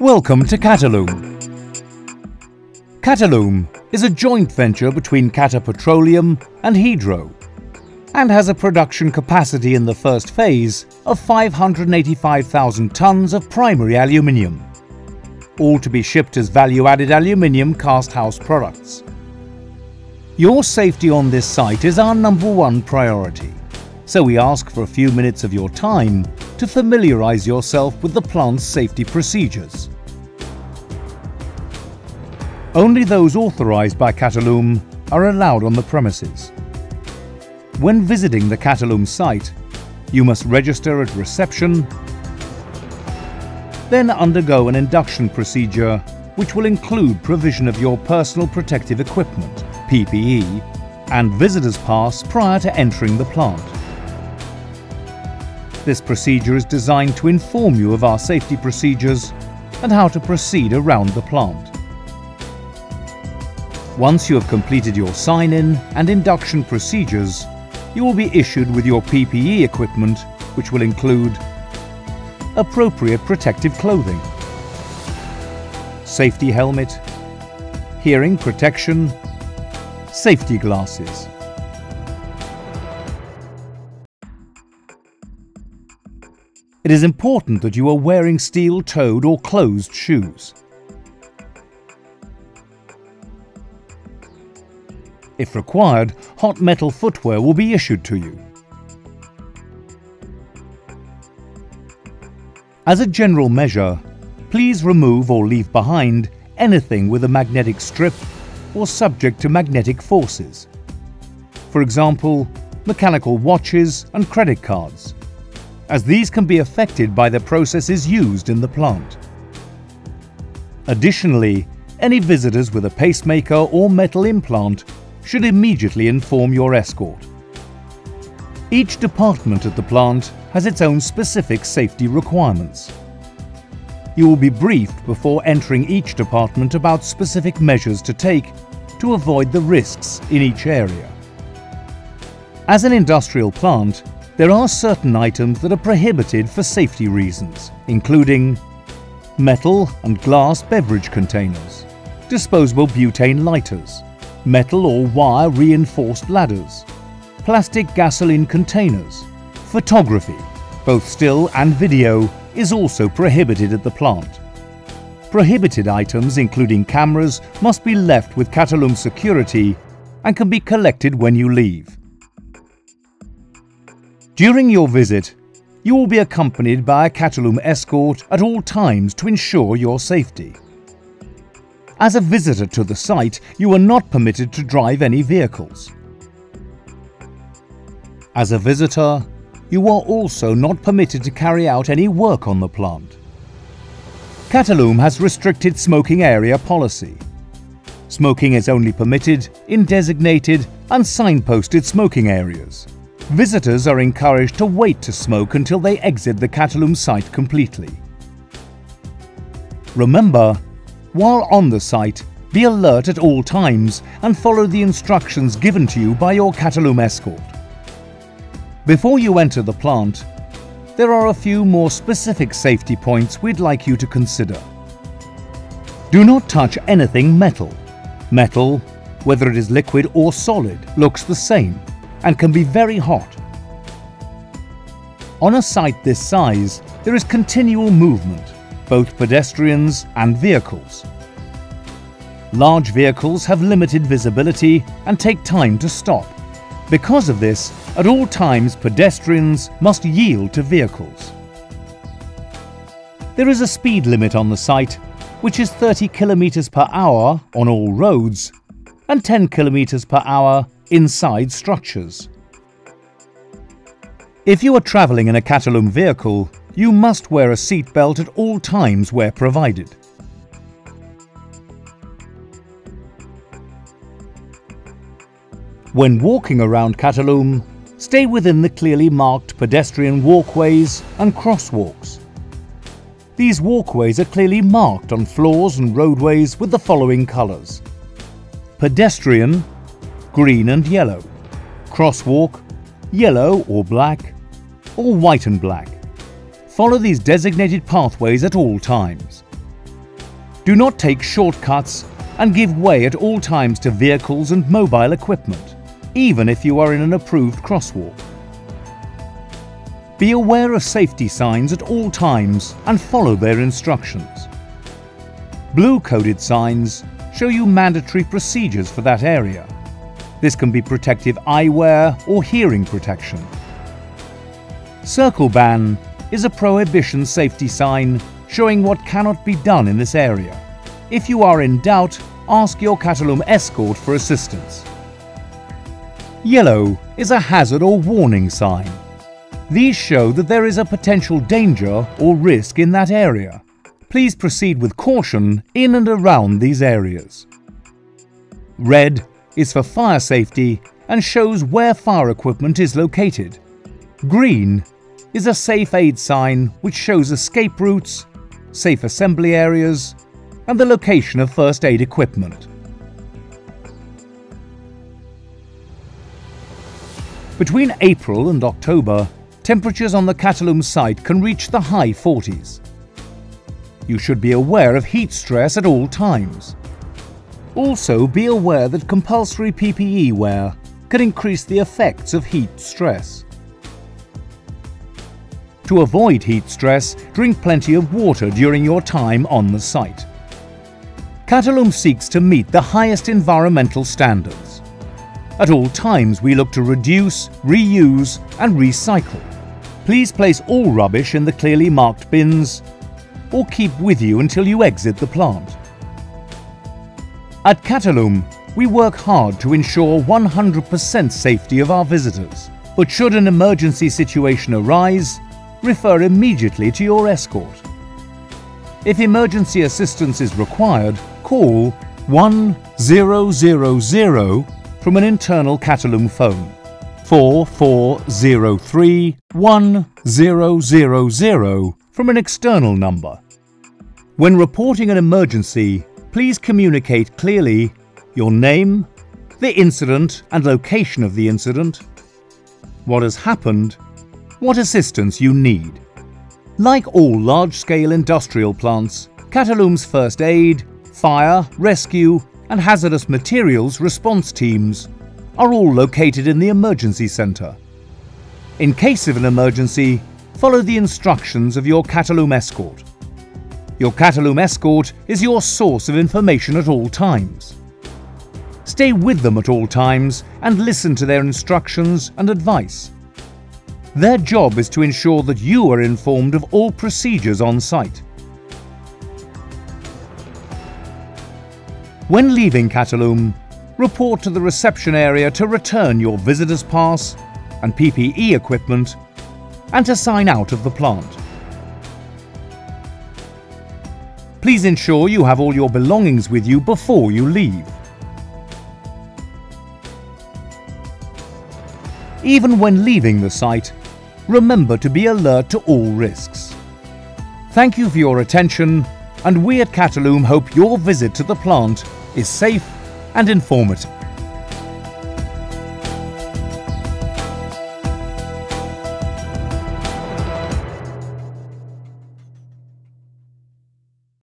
Welcome to Qatalum. Qatalum is a joint venture between Qatar Petroleum and Hydro and has a production capacity in the first phase of 585,000 tonnes of primary aluminium, all to be shipped as value-added aluminium cast house products. Your safety on this site is our #1 priority, so we ask for a few minutes of your time to familiarise yourself with the plant's safety procedures. Only those authorised by Qatalum are allowed on the premises. When visiting the Qatalum site, you must register at reception, then undergo an induction procedure which will include provision of your personal protective equipment, PPE, and visitor's pass prior to entering the plant. This procedure is designed to inform you of our safety procedures and how to proceed around the plant. Once you have completed your sign-in and induction procedures, you will be issued with your PPE equipment, which will include appropriate protective clothing, safety helmet, hearing protection, safety glasses. It is important that you are wearing steel-toed or closed shoes. If required, hot metal footwear will be issued to you. As a general measure, please remove or leave behind anything with a magnetic strip or subject to magnetic forces. For example, mechanical watches and credit cards, as these can be affected by the processes used in the plant. Additionally, any visitors with a pacemaker or metal implant should immediately inform your escort. Each department at the plant has its own specific safety requirements. You will be briefed before entering each department about specific measures to take to avoid the risks in each area. As an industrial plant, there are certain items that are prohibited for safety reasons, including metal and glass beverage containers, disposable butane lighters, metal or wire reinforced ladders, plastic gasoline containers. Photography, both still and video, is also prohibited at the plant. Prohibited items including cameras must be left with Qatalum security and can be collected when you leave. During your visit, you will be accompanied by a Qatalum escort at all times to ensure your safety. As a visitor to the site, you are not permitted to drive any vehicles. As a visitor, you are also not permitted to carry out any work on the plant. Qatalum has restricted smoking area policy. Smoking is only permitted in designated and signposted smoking areas. Visitors are encouraged to wait to smoke until they exit the Qatalum site completely. Remember, while on the site, be alert at all times and follow the instructions given to you by your Qatalum escort. Before you enter the plant, there are a few more specific safety points we'd like you to consider. Do not touch anything metal. Metal, whether it is liquid or solid, looks the same and can be very hot. On a site this size, there is continual movement, both pedestrians and vehicles. Large vehicles have limited visibility and take time to stop. Because of this, at all times pedestrians must yield to vehicles. There is a speed limit on the site, which is 30 km/h on all roads and 10 km/h inside structures. If you are travelling in a Qatalum vehicle, you must wear a seatbelt at all times where provided. When walking around Qatalum, stay within the clearly marked pedestrian walkways and crosswalks. These walkways are clearly marked on floors and roadways with the following colours: pedestrian, green and yellow; crosswalk, yellow or black, or white and black. Follow these designated pathways at all times. Do not take shortcuts and give way at all times to vehicles and mobile equipment, even if you are in an approved crosswalk. Be aware of safety signs at all times and follow their instructions. Blue-coded signs show you mandatory procedures for that area. This can be protective eyewear or hearing protection. Circle ban is a prohibition safety sign showing what cannot be done in this area. If you are in doubt, ask your Qatalum escort for assistance. Yellow is a hazard or warning sign. These show that there is a potential danger or risk in that area. Please proceed with caution in and around these areas. Red is for fire safety and shows where fire equipment is located. Green is a safe aid sign which shows escape routes, safe assembly areas, and the location of first aid equipment. Between April and October, temperatures on the Qatalum site can reach the high 40s. You should be aware of heat stress at all times. Also, be aware that compulsory PPE wear can increase the effects of heat stress. To avoid heat stress, drink plenty of water during your time on the site. Qatalum seeks to meet the highest environmental standards. At all times, we look to reduce, reuse, and recycle. Please place all rubbish in the clearly marked bins or keep with you until you exit the plant. At Qatalum, we work hard to ensure 100% safety of our visitors. But should an emergency situation arise, refer immediately to your escort. If emergency assistance is required, call 1000 from an internal Qatalum phone. 4403 1000 from an external number. When reporting an emergency, please communicate clearly your name, the incident and location of the incident, what has happened, what assistance you need. Like all large-scale industrial plants, Qatalum's first aid, fire, rescue and hazardous materials response teams are all located in the emergency centre. In case of an emergency, follow the instructions of your Qatalum escort. Your Qatalum escort is your source of information at all times. Stay with them at all times and listen to their instructions and advice. Their job is to ensure that you are informed of all procedures on site. When leaving Qatalum, report to the reception area to return your visitor's pass and PPE equipment and to sign out of the plant. Please ensure you have all your belongings with you before you leave. Even when leaving the site, remember to be alert to all risks. Thank you for your attention, and we at Qatalum hope your visit to the plant is safe and informative.